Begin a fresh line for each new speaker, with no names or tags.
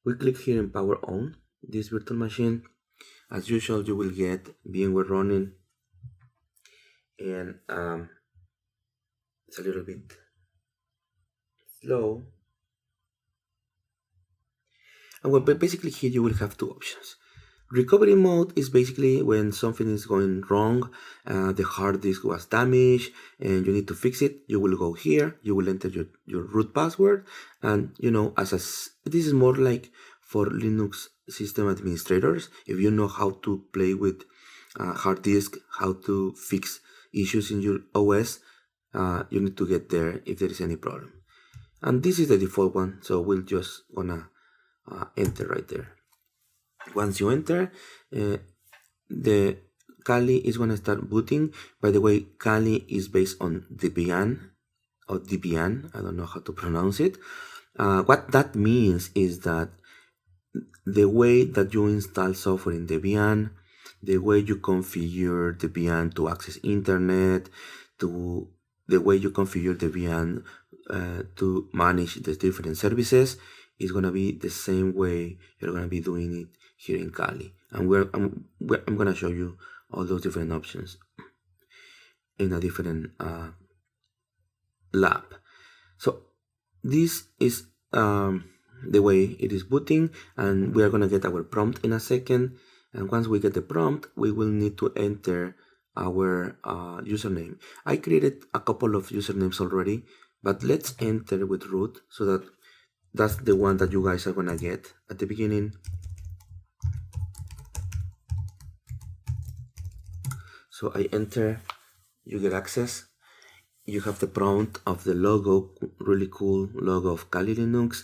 We click here in power on this virtual machine. As usual, you will get VMware running, and it's a little bit slow. And well, but basically here you will have two options. Recovery mode is basically when something is going wrong, the hard disk was damaged and you need to fix it. You will go here, you will enter your root password, and this is more like for Linux system administrators. If you know how to play with hard disk, how to fix issues in your OS, you need to get there if there is any problem. And this is the default one, so we'll just gonna enter right there. Once you enter, the Kali is going to start booting. By the way, Kali is based on Debian or Debian. I don't know how to pronounce it. What that means is that the way that you install software in Debian, the way you configure Debian to access internet, to the way you configure Debian to manage the different services is going to be the same way you're going to be doing it here in Kali. And I'm going to show you all those different options in a different lab. So this is the way it is booting, and we are going to get our prompt in a second. And once we get the prompt, we will need to enter our username. I created a couple of usernames already, but let's enter with root so that that's the one that you guys are going to get at the beginning. So I enter, you get access. You have the prompt of the logo, really cool logo of Kali Linux.